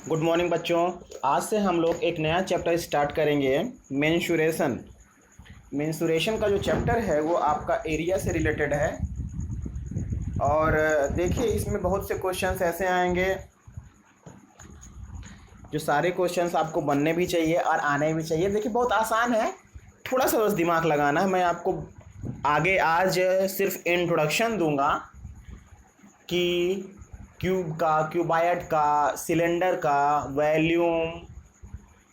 Good morning बच्चों। आज से हम लोग एक नया चैप्टर स्टार्ट करेंगे, मेंसुरेशन। मेंसुरेशन का जो चैप्टर है वो आपका एरिया से रिलेटेड है। और देखिए इसमें बहुत से क्वेश्चंस ऐसे आएंगे जो सारे क्वेश्चंस आपको बनने भी चाहिए और आने भी चाहिए। देखिए बहुत आसान है, थोड़ा सा बस दिमाग लगाना है। मैं आपको आगे आज सिर्फ इंट्रोडक्शन दूंगा कि क्यूब का, क्यूबाइड का, सिलेंडर का, volume,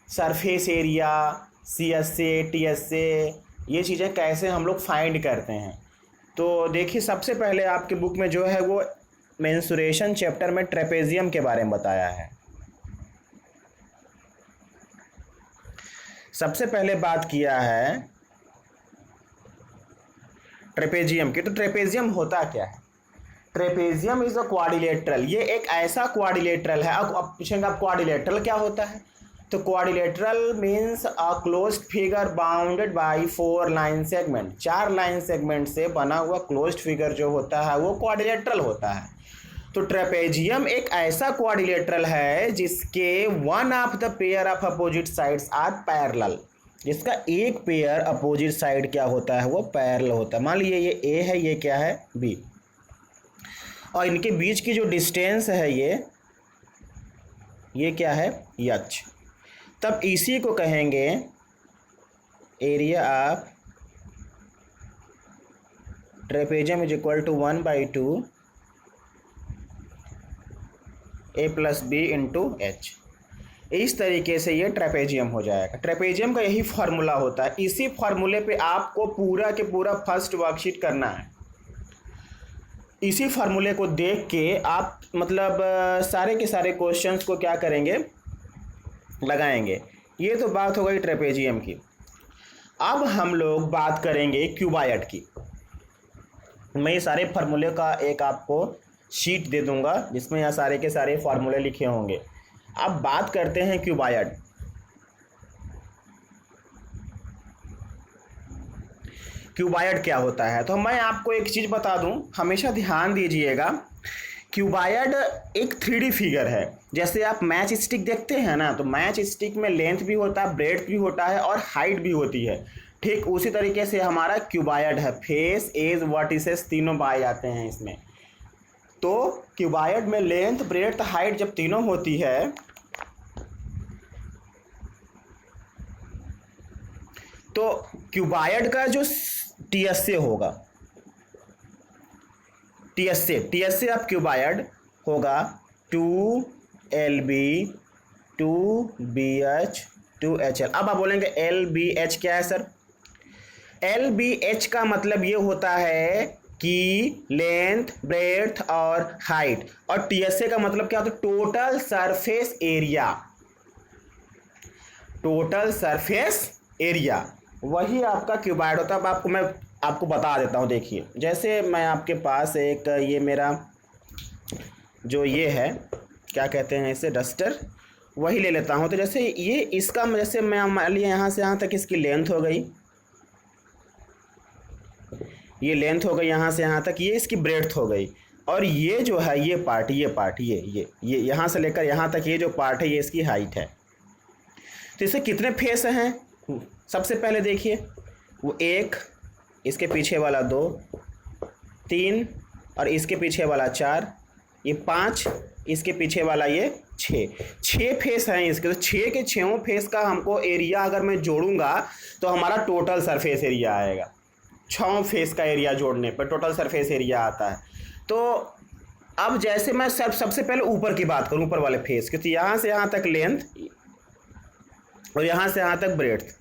surface area, CSA, TSA, ये चीज़ें कैसे हम लोग फाइंड करते हैं। तो देखिए सबसे पहले आपके बुक में जो है वो मेंसुरेशन चैप्टर में ट्रेपेजियम के बारे में बताया है। सबसे पहले बात किया है ट्रेपेजियम की। तो ट्रेपेजियम होता क्या है? Trapezium is a quadrilateral. ये एक ऐसा क्वाड्रिलेटरल है। अब पूछेंगे आप क्वाड्रिलेटरल क्या होता है? तो quadrilateral means a closed figure bounded by 4 line segment. 4 line segment से बना हुआ क्लोज्ड फिगर जो होता है वो क्वाड्रिलेटरल होता है। तो ट्रेपेजियम एक ऐसा क्वाड्रिलेटरल है जिसके one of the pair of opposite sides are parallel. जिसका एक पेयर अपोजिट साइड क्या होता है वो पैरेलल होता है। मान लीजिए ये ए है, ये क्या है बी, और इनके बीच की जो डिस्टेंस है ये क्या है एच। तब इसी को कहेंगे area of trapezium is equal to 1/2 A + B × H। इस तरीके से ये ट्रेपेजियम हो जाएगा। ट्रेपेजियम का यही फार्मूला होता है। इसी फार्मूले पे आपको पूरा के पूरा फर्स्ट वर्कशीट करना है। इसी फार्मूले को देख के आप मतलब सारे के सारे क्वेश्चंस को क्या करेंगे, लगाएंगे। ये तो बात हो गई ट्रेपेजियम की। अब हम लोग बात करेंगे क्यूबाइड की। मैं ये सारे फार्मूले का एक आपको शीट दे दूंगा जिसमें यहाँ सारे के सारे फार्मूले लिखे होंगे। अब बात करते हैं क्यूबाइड। क्यूबाइड क्या होता है? तो मैं आपको एक चीज़ बता दूं, हमेशा ध्यान दीजिएगा। क्यूबाइड एक 3D फिगर है। जैसे आप मैच स्टिक देखते हैं ना, तो मैच स्टिक में लेंथ भी होता है, ब्रेड्थ भी होता है और हाइट भी होती है। ठीक उसी तरीके से हमारा क्यूबाइड है। फेस, एज, वर्टिसेस तीनों पाए जाते हैं इसमें। तो क्यूबाइड में लेंथ, ब्रेड्थ, हाइट जब तीनों होती है तो क्यूबाइड का जो TSA होगा, TSA ऑफ क्यूबाइड होगा 2LB 2BH 2HL। अब आप बोलेंगे LBH क्या है सर? LBH का मतलब ये होता है कि लेंथ, ब्रेड्थ और हाइट। और TSA का मतलब क्या होता है? Total surface area. Total surface area वही आपका क्यूबाइड होता है। अब मैं आपको बता देता हूँ। देखिए जैसे मैं आपके पास एक ये मेरा जो ये है क्या कहते हैं इसे, डस्टर, वही ले लेता हूँ। तो जैसे ये इसका जैसे मैं मान लिया यहाँ से यहाँ तक इसकी लेंथ हो गई, ये लेंथ हो गई यहाँ से यहाँ तक, ये इसकी ब्रेड्थ हो गई। और ये जो है ये पार्ट ये यहाँ से लेकर यहाँ तक ये जो पार्ट है ये इसकी हाइट है। तो इसे कितने फेस हैं? सबसे पहले देखिए वो 1, इसके पीछे वाला 2, 3 और इसके पीछे वाला 4, ये 5, इसके पीछे वाला ये 6 फेस हैं इसके। तो 6 के 6 फेस का हमको एरिया अगर मैं जोड़ूंगा तो हमारा टोटल सरफेस एरिया आएगा। 6 फेस का एरिया जोड़ने पर टोटल सरफेस एरिया आता है। तो अब जैसे मैं सबसे पहले ऊपर की बात करूं, ऊपर वाले फेस की, तो यहाँ से यहाँ तक लेंथ और यहाँ से यहाँ तक ब्रेड्थ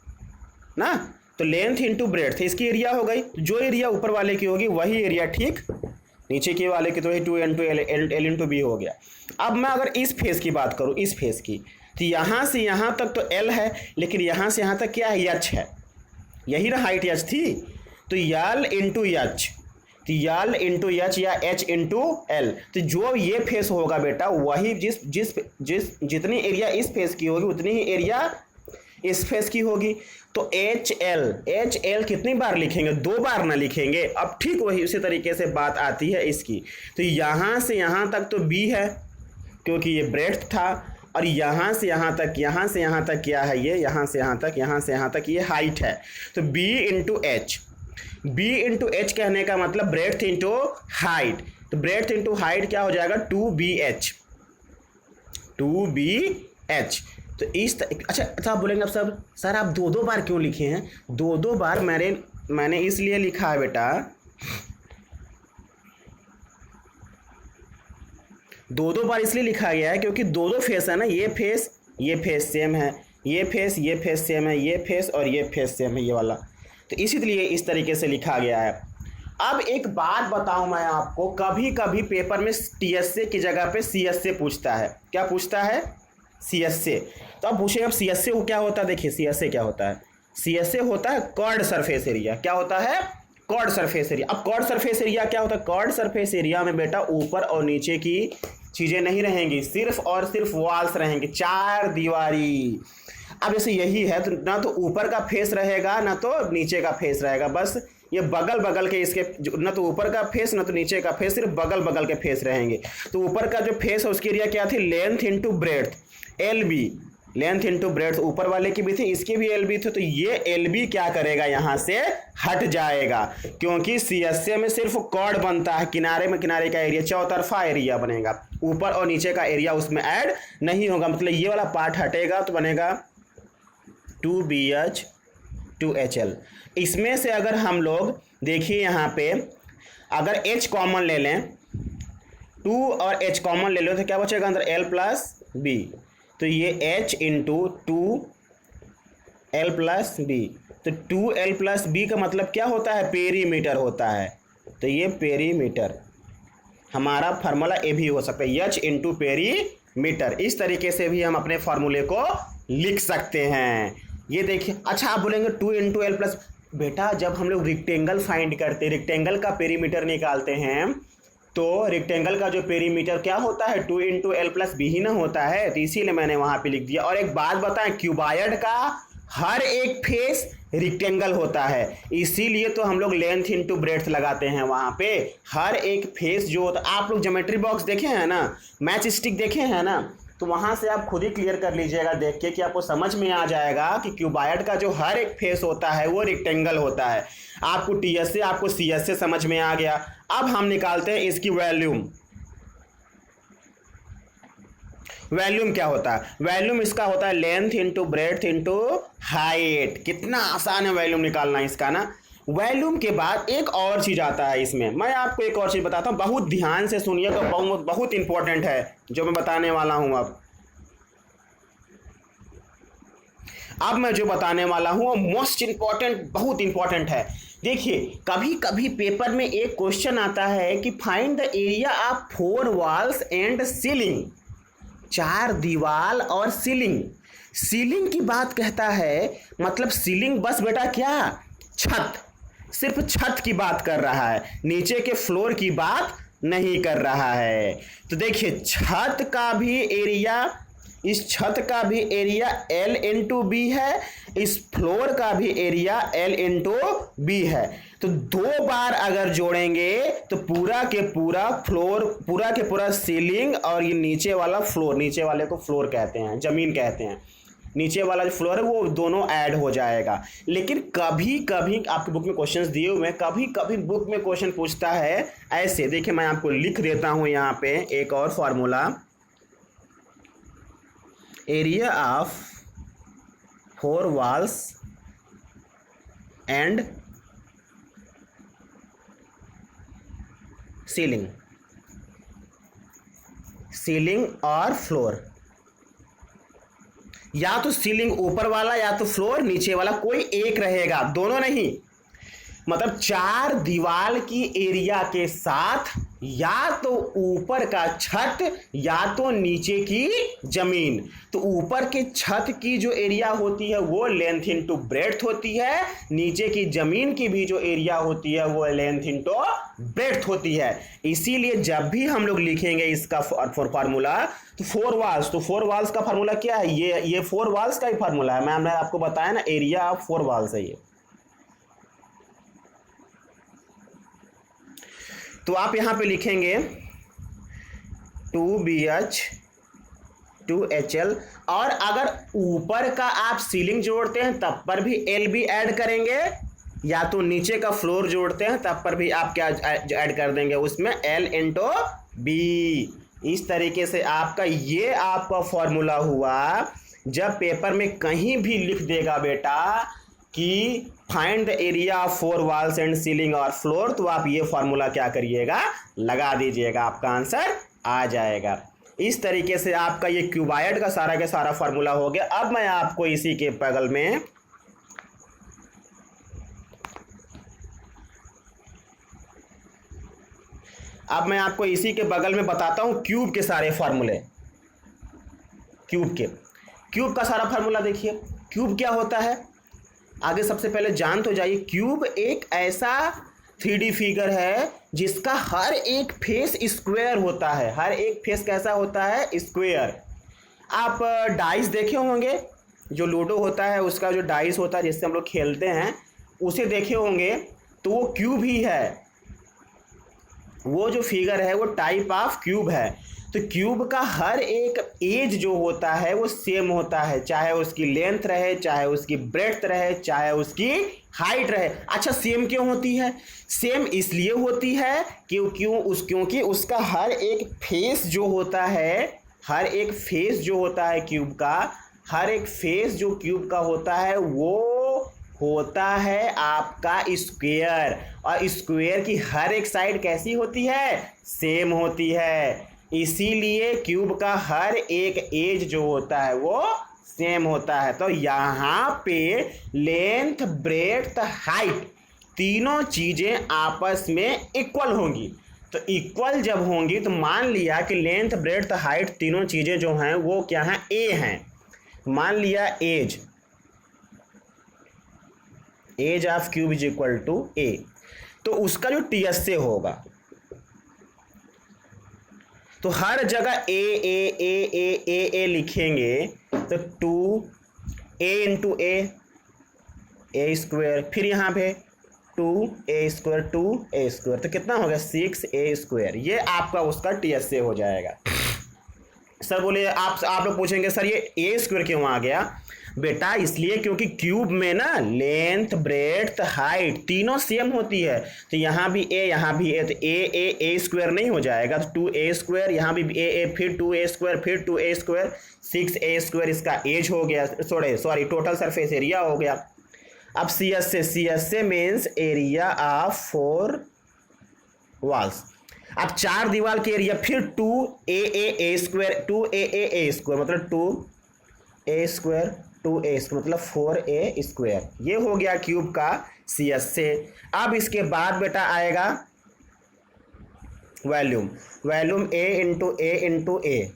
ना, तो लेंथ इंटू ब्रेड्थ इसकी एरिया हो गई। जो एरिया ऊपर वाले की होगी वही एरिया ठीक नीचे के वाले की, तो वही 2L × B हो गया। अब मैं अगर इस फेस की बात करूं, इस फेस की, तो यहाँ से यहाँ तक तो L है, लेकिन यहाँ से यहाँ तक क्या है? H है। यही ना हाइट H थी। तो L × H, तो L × H या H × L। तो जो ये फेस होगा बेटा वही जितनी एरिया इस फेस की होगी उतनी ही एरिया इस फेस की होगी। तो HL कितनी बार लिखेंगे? 2 बार ना लिखेंगे। अब ठीक वही उसी तरीके से बात आती है इसकी। तो यहाँ से यहाँ तक तो B है क्योंकि ये ब्रेड्थ था, और यहाँ से यहाँ तक, यहाँ से यहाँ तक क्या है, ये यहाँ से यहाँ तक, यहाँ से यहाँ तक ये हाइट है। तो b into H, b into H कहने का मतलब ब्रेड्थ इंटू हाइट। तो ब्रेड्थ इंटू हाइट क्या हो जाएगा, 2bh, 2bh। तो इस अच्छा आप बोलेंगे अब सर आप दो बार क्यों लिखे हैं? दो बार मैंने इसलिए लिखा है बेटा, दो बार इसलिए लिखा गया है क्योंकि दो फेस है ना, ये फेस सेम है, ये फेस सेम है, ये फेस और ये फेस सेम है, ये वाला। तो इसीलिए इस तरीके से लिखा गया है। अब एक बात बताऊं मैं आपको, कभी कभी पेपर में टीएसए की जगह पे सीएसए पूछता है। क्या पूछता है? सीएसए। तो अब पूछेंगे अब सीएसए को क्या होता है। देखिए सीएसए क्या होता है, सीएसए होता है कॉर्ड सरफेस एरिया। क्या होता है? Curved surface area. अब कॉर्ड सरफेस एरिया क्या होता है? कॉर्ड सरफेस एरिया में बेटा ऊपर और नीचे की चीजें नहीं रहेंगी, सिर्फ और सिर्फ वॉल्स रहेंगे, चार दीवारी। अब जैसे यही है तो ना तो ऊपर का फेस रहेगा ना तो नीचे का फेस रहेगा, बस ये बगल बगल के इसके, ना तो ऊपर का फेस ना तो नीचे का फेस, सिर्फ बगल बगल के फेस रहेंगे। तो ऊपर का जो फेस है उसकी एरिया क्या थी? Length into breadth, LB, length into breadth. ऊपर वाले की भी थी, इसकी भी LB थी। तो ये LB क्या करेगा, यहां से हट जाएगा, क्योंकि सीएसए में सिर्फ कॉर्ड बनता है, किनारे में किनारे का एरिया, चौतरफा एरिया बनेगा, ऊपर और नीचे का एरिया उसमें ऐड नहीं होगा। मतलब ये वाला पार्ट हटेगा तो बनेगा 2BH 2HL। इसमें से अगर हम लोग देखिए यहाँ पे अगर H कॉमन ले लें, 2 और H कॉमन ले लो तो क्या बचेगा अंदर? L plus B। तो ये H into 2L plus B। तो 2L प्लस B का मतलब क्या होता है? पेरीमीटर होता है। तो ये पेरीमीटर हमारा फार्मूला ए भी हो सकता है, H इंटू पेरीमीटर। इस तरीके से भी हम अपने फार्मूले को लिख सकते हैं। ये देखिए, अच्छा आप बोलेंगे 2 इंटू एल प्लस, बेटा जब हम लोग रेक्टेंगल फाइंड करते, रेक्टेंगल का पेरीमीटर निकालते हैं तो रेक्टेंगल का जो पेरीमीटर क्या होता है? 2 इंटू एल प्लस बी ही ना होता है। तो इसीलिए मैंने वहां पे लिख दिया। और एक बात बताएं, क्यूबायड का हर एक फेस रेक्टेंगल होता है, इसीलिए तो हम लोग लेंथ इंटू ब्रेड्थ लगाते हैं वहां पे। हर एक फेस जो होता, आप लोग ज्योमेट्री बॉक्स देखे हैं ना, मैच स्टिक देखे हैं ना, तो वहां से आप खुद ही क्लियर कर लीजिएगा देख के, कि आपको समझ में आ जाएगा कि क्यूबायड का जो हर एक फेस होता है वो रेक्टेंगल होता है। आपको टीएसए आपको सीएसए समझ में आ गया। अब हम निकालते हैं इसकी वॉल्यूम। वॉल्यूम क्या होता है? वॉल्यूम इसका होता है length into breadth into height. कितना आसान है वॉल्यूम निकालना इसका ना। वॉल्यूम के बाद एक और चीज आता है इसमें, मैं आपको एक और चीज बताता हूं, बहुत ध्यान से सुनिएगा, बहुत इंपॉर्टेंट है जो मैं बताने वाला हूं। अब मैं जो बताने वाला हूं वो मोस्ट इंपॉर्टेंट, बहुत इंपॉर्टेंट है। देखिए कभी कभी पेपर में एक क्वेश्चन आता है कि find the area of 4 walls and ceiling, 4 दीवाल और सीलिंग। सीलिंग की बात कहता है, मतलब सीलिंग बस बेटा क्या? छत, सिर्फ छत की बात कर रहा है, नीचे के फ्लोर की बात नहीं कर रहा है। तो देखिए छत का भी एरिया, इस छत का भी एरिया L इंटू बी है, इस फ्लोर का भी एरिया L इंटू बी है। तो 2 बार अगर जोड़ेंगे तो पूरा के पूरा फ्लोर, पूरा के पूरा सीलिंग और ये नीचे वाला फ्लोर, नीचे वाले को फ्लोर कहते हैं, जमीन कहते हैं, नीचे वाला जो फ्लोर है वो दोनों ऐड हो जाएगा। लेकिन कभी कभी आपके बुक में क्वेश्चंस दिए हुए हैं, कभी कभी बुक में क्वेश्चन पूछता है ऐसे। देखिए मैं आपको लिख देता हूं यहाँ पे एक और formula, area of 4 walls and ceiling, ceiling और फ्लोर, या तो सीलिंग ऊपर वाला या तो फ्लोर नीचे वाला, कोई एक रहेगा, दोनों नहीं। मतलब 4 दीवार की एरिया के साथ या तो ऊपर का छत या तो नीचे की जमीन। तो ऊपर के छत की जो एरिया होती है वो लेंथ इंटू ब्रेड्थ होती है, नीचे की जमीन की भी जो एरिया होती है वो लेंथ इंटू ब्रेड्थ होती है। इसीलिए जब भी हम लोग लिखेंगे इसका फार्मूला तो 4 वॉल्स, तो 4 वॉल्स का फार्मूला क्या है? ये 4 वॉल्स का ही फार्मूला है। मैंने आपको बताया ना, एरिया ऑफ 4 वॉल्स है ये। तो आप यहां पे लिखेंगे 2BH 2HL। और अगर ऊपर का आप सीलिंग जोड़ते हैं तब पर भी एल भी ऐड करेंगे, या तो नीचे का फ्लोर जोड़ते हैं तब पर भी आप क्या ऐड कर देंगे उसमें, L इंटू बी। इस तरीके से आपका ये आपका फॉर्मूला हुआ। जब पेपर में कहीं भी लिख देगा बेटा कि find the area of 4 walls and ceiling और फ्लोर, तो आप ये फॉर्मूला क्या करिएगा, लगा दीजिएगा, आपका आंसर आ जाएगा। इस तरीके से आपका ये क्यूबाइड का सारा फॉर्मूला हो गया। अब मैं आपको इसी के बगल में बताता हूं क्यूब के सारे फॉर्मूले। क्यूब का सारा फॉर्मूला देखिए। क्यूब क्या होता है, आगे सबसे पहले जान तो जाइए। क्यूब एक ऐसा 3D फिगर है जिसका हर एक फेस स्क्वायर होता है। हर एक फेस कैसा होता है, स्क्वायर। आप डाइस देखे होंगे, जो लूडो होता है उसका जो डाइस होता है जिससे हम लोग खेलते हैं, उसे देखे होंगे, तो वो क्यूब ही है। वो जो फिगर है वो टाइप ऑफ क्यूब है। तो क्यूब का हर एक एज जो होता है वो सेम होता है, चाहे उसकी लेंथ रहे, चाहे उसकी ब्रेड्थ रहे, चाहे उसकी हाइट रहे। अच्छा, सेम क्यों होती है? सेम इसलिए होती है क्योंकि उसका हर एक फेस जो होता है, क्यूब का हर एक फेस जो क्यूब का होता है वो होता है आपका स्क्वायर। और स्क्वायर की हर एक साइड कैसी होती है, सेम होती है। इसीलिए क्यूब का हर एक एज जो होता है वो सेम होता है। तो यहाँ पे लेंथ, ब्रेड्थ, हाइट तीनों चीजें आपस में इक्वल होंगी। तो इक्वल जब होंगी तो मान लिया कि लेंथ, ब्रेड्थ, हाइट तीनों चीजें जो हैं वो क्या हैं, ए हैं। मान लिया edge of cube is equal to a, तो उसका जो टीएसए होगा, तो हर जगह ए लिखेंगे तो 2a इंटू ए स्क्वायर, फिर यहाँ पे 2a स्क्वायर, तो कितना हो गया, 6a स्क्वायर। ये आपका उसका टीएसए हो जाएगा। सर बोले, आप लोग पूछेंगे सर ये ए स्क्वायर क्यों आ गया? बेटा इसलिए क्योंकि क्यूब में ना लेंथ, ब्रेड्थ, हाइट तीनों सेम होती है। तो यहाँ भी ए, यहाँ भी ए, तो ए स्क्वायर नहीं हो जाएगा, तो 2a स्क्वायर, यहाँ भी ए, फिर 2a स्क्वायर, फिर 2a स्क्वायर, 6a स्क्वायर इसका एज हो गया, सॉरी टोटल सरफेस एरिया हो गया। अब सी एस से मीन्स एरिया ऑफ 4 वॉल्स। अब 4 दीवार के एरिया, फिर 2a स्क्वायर, 2a स्क्वायर मतलब 2a स्क्वायर, 2a स्क्वायर मतलब 4a स्क्वायर। ये हो गया क्यूब का CS से। अब इसके बाद बेटा आएगा volume A into A into A।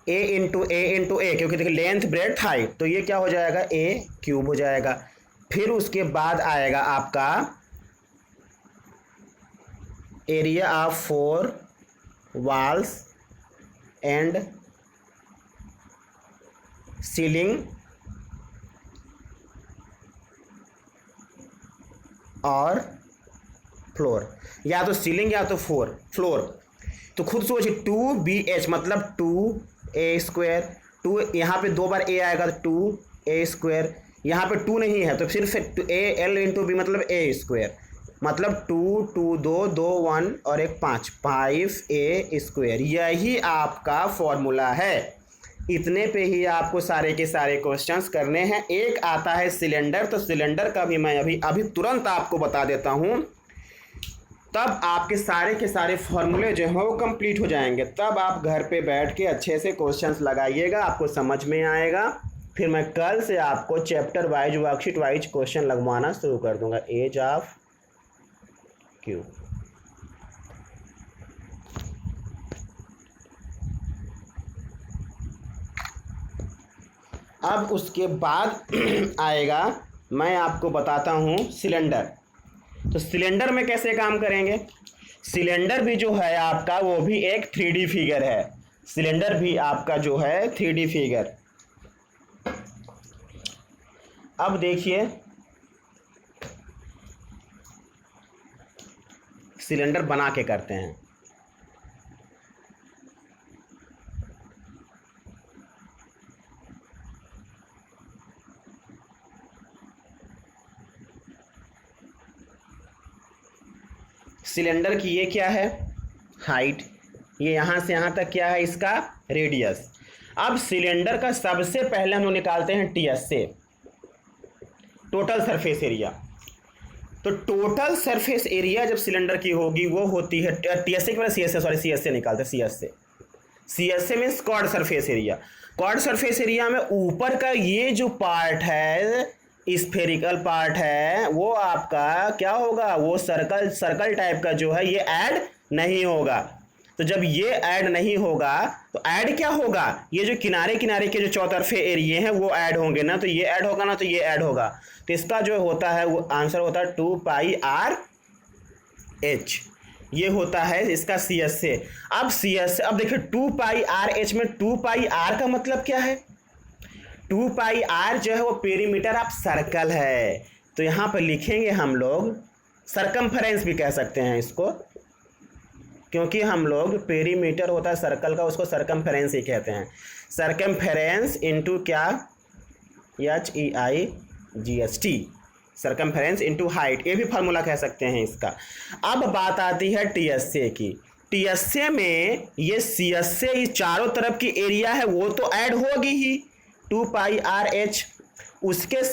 A into A क्योंकि देखिए लेंथ, ब्रेड्थ, हाइट, तो ये क्या हो जाएगा, A क्यूब हो जाएगा। फिर उसके बाद आएगा आपका area of 4 walls and ceiling और फ्लोर, या तो सीलिंग या तो फ्लोर। तो खुद सोचिए 2BH मतलब 2a स्क्वायर, 2 यहाँ पे 2 बार a आएगा तो 2a स्क्वायर, यहाँ पे 2 नहीं है तो सिर्फ L इंटू बी मतलब a स्क्वायर, मतलब 2 2 2 1 और 1 5a स्क्वायर। यही आपका फॉर्मूला है। इतने पे ही आपको सारे के सारे क्वेश्चंस करने हैं। एक आता है सिलेंडर, तो सिलेंडर का भी मैं अभी तुरंत आपको बता देता हूँ, तब आपके सारे के सारे फॉर्मूले जो हैं वो कंप्लीट हो जाएंगे। तब आप घर पे बैठ के अच्छे से क्वेश्चंस लगाइएगा, आपको समझ में आएगा। फिर मैं कल से आपको chapter wise, worksheet wise question लगवाना शुरू कर दूंगा। Edge of cube. अब उसके बाद आएगा, मैं आपको बताता हूँ सिलेंडर। तो सिलेंडर में कैसे काम करेंगे? सिलेंडर भी जो है आपका वो भी एक 3D फिगर है। सिलेंडर भी आपका जो है 3D फिगर। अब देखिए सिलेंडर बना के करते हैं। सिलेंडर की ये क्या है, हाइट, ये यहाँ से यहाँ तक क्या है, इसका रेडियस। अब सिलेंडर का सबसे पहले हम लोग निकालते हैं टीएसए, टोटल सरफेस एरिया। तो टोटल सरफेस एरिया जब सिलेंडर की होगी वो होती है, टीएसए के बाद सीएसए, सॉरी सीएसए निकालते हैं, CSA, CSA means curved surface area. Curved surface area में ऊपर का ये जो पार्ट है, स्फेरिकल पार्ट है, वो आपका क्या होगा, वो सर्कल टाइप का जो है ये ऐड नहीं होगा। तो जब ये ऐड नहीं होगा तो ऐड क्या होगा, ये जो किनारे किनारे के जो चौतरफे एरिए हैं वो ऐड होंगे ना, तो ये ऐड होगा ना, तो ये ऐड होगा। तो इसका जो होता है वो आंसर होता है 2πr/h, ये होता है इसका CSA। अब CSA, अब देखिए 2πr/h में 2πr का मतलब क्या है, 2πr जो है वो पेरीमीटर ऑफ सर्कल है। तो यहाँ पर लिखेंगे हम लोग, सरकमफेरेंस भी कह सकते हैं इसको, क्योंकि हम लोग पेरीमीटर होता है सर्कल का, उसको सरकमफेरेंस ही कहते हैं। सरकमफेरेंस इनटू क्या, HEIGHT, सरकमफेरेंस इनटू हाइट, ये भी फार्मूला कह सकते हैं इसका। अब बात आती है टीएसए की। टीएसए में ये सीएसए, ये चारों तरफ की एरिया है वो तो ऐड होगी ही 2πr/h। उसके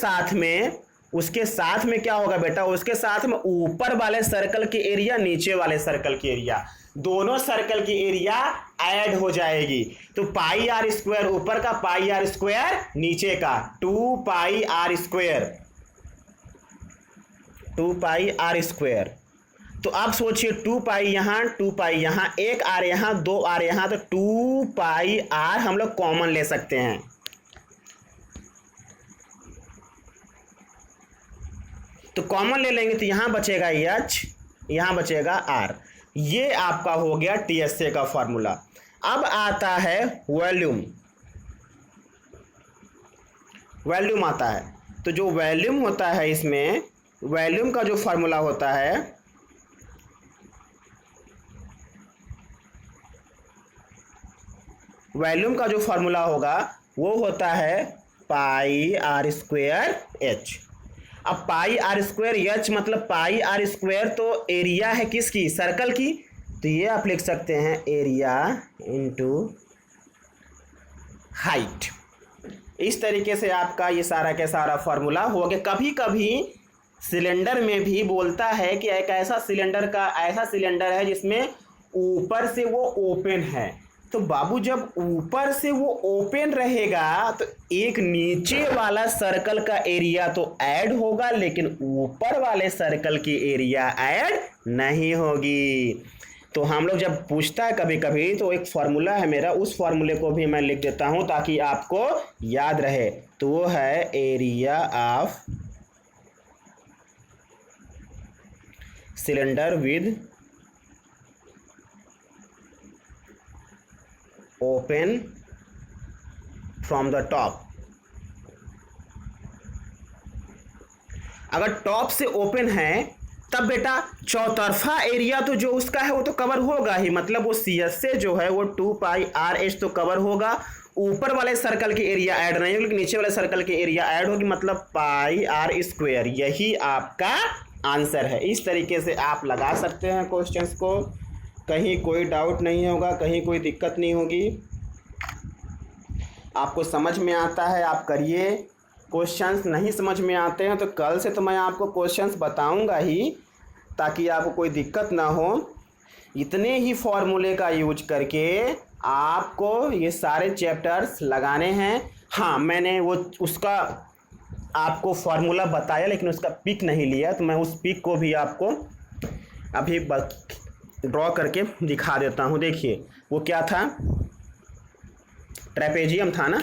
साथ में क्या होगा बेटा, उसके साथ में ऊपर वाले सर्कल की एरिया, नीचे वाले सर्कल की एरिया, दोनों सर्कल की एरिया ऐड हो जाएगी। तो πr² ऊपर का, πr² नीचे का, 2πr²। तो आप सोचिए 2π यहाँ, 2π यहाँ, एक आर यहाँ, दो आर यहाँ, तो 2πr हम लोग कॉमन ले सकते हैं। तो कॉमन ले लेंगे तो यहाँ बचेगा H, यहाँ बचेगा R। ये आपका हो गया टीएसए का फॉर्मूला। अब आता है वॉल्यूम। वॉल्यूम आता है, तो जो वॉल्यूम होता है इसमें, वॉल्यूम का जो फॉर्मूला होता है, वॉल्यूम का जो फॉर्मूला होगा वो होता है πr²h। अब πr²h मतलब πr² तो एरिया है किसकी, सर्कल की, तो ये आप लिख सकते हैं एरिया इनटू हाइट। इस तरीके से आपका ये सारा का सारा फॉर्मूला हो गया। कभी कभी सिलेंडर में भी बोलता है कि एक ऐसा सिलेंडर है जिसमें ऊपर से वो ओपन है। तो बाबू जब ऊपर से वो ओपन रहेगा तो एक नीचे वाला सर्कल का एरिया तो ऐड होगा, लेकिन ऊपर वाले सर्कल की एरिया ऐड नहीं होगी। तो हम लोग जब पूछता है कभी कभी, तो एक फॉर्मूला है मेरा, उस फॉर्मूले को भी मैं लिख देता हूं ताकि आपको याद रहे। तो वो है area of cylinder with open from the top. अगर टॉप से ओपन है तब बेटा चौतरफा एरिया तो जो उसका है वो तो कवर होगा ही, मतलब वो CSA जो है वो 2πr/h तो कवर होगा। ऊपर वाले सर्कल की एरिया ऐड नहीं होगी, लेकिन नीचे वाले सर्कल की एरिया ऐड होगी, मतलब πr²। यही आपका आंसर है। इस तरीके से आप लगा सकते हैं क्वेश्चंस को, कहीं कोई डाउट नहीं होगा, कहीं कोई दिक्कत नहीं होगी। आपको समझ में आता है आप करिए, क्वेश्चंस नहीं समझ में आते हैं तो कल से तो मैं आपको क्वेश्चंस बताऊंगा ही, ताकि आपको कोई दिक्कत ना हो। इतने ही फॉर्मूले का यूज करके आपको ये सारे चैप्टर्स लगाने हैं। हाँ, मैंने वो उसका आपको फॉर्मूला बताया, लेकिन उसका पिक नहीं लिया, तो मैं उस पिक को भी आपको अभी ड्रॉ करके दिखा देता हूँ। देखिए वो क्या था, ट्रेपेजियम था ना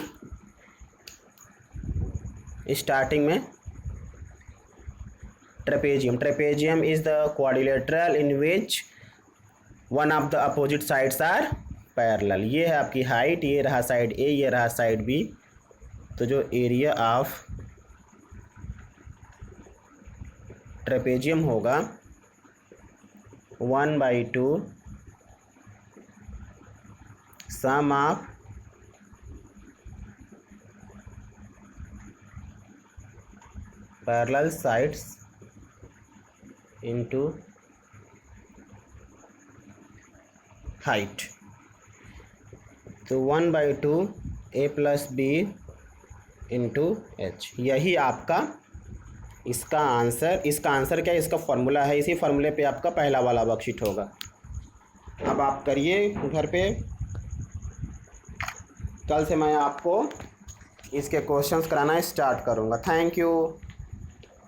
स्टार्टिंग में। Trapezium is the quadrilateral in which one of the opposite sides are parallel. ये है आपकी हाइट, ये रहा साइड ए, ये रहा साइड बी। तो जो एरिया ऑफ ट्रेपेजियम होगा 1/2 sum of parallel sides into height. तो 1/2 a plus b into h, यही आपका इसका आंसर क्या है, इसका फॉर्मूला है। इसी फॉर्मूले पे आपका पहला वाला वर्कशीट होगा। अब आप करिए घर पे, कल से मैं आपको इसके क्वेश्चंस कराना स्टार्ट करूँगा। Thank you.